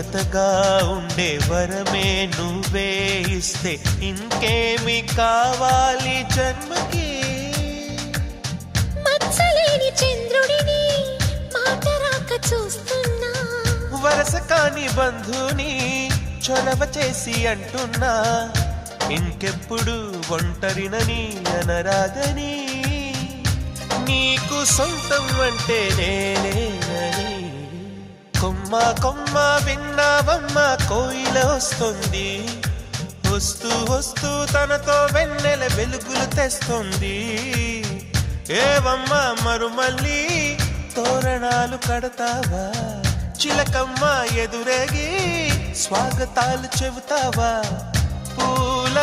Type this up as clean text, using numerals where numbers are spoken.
జతగా ఉండే వరమే నువ్వే ఇస్తే ఇంకేమి కావాలి జన్మకి. మచ్చలేని చంద్రుడిని మాట రాక చూస్తున్నా, వరస కాని బంధుని చొరవ చేసి అంటున్నా, ఇంకెప్పుడు ఒంటరినని అనరాదని, నీకు సొంతం అంటే నేనేనని. కొమ్మ కొమ్మ విన్నావమ్మ కోయిల వస్తుంది, వస్తూ వస్తూ తనతో వెన్నెల వెలుగులు తెస్తుంది. ఏవమ్మ మరుమల్లి తోరణాలు కడతావా, చిలకమ్మ ఎదురేగి స్వాగతాలు చెబుతావా, పూల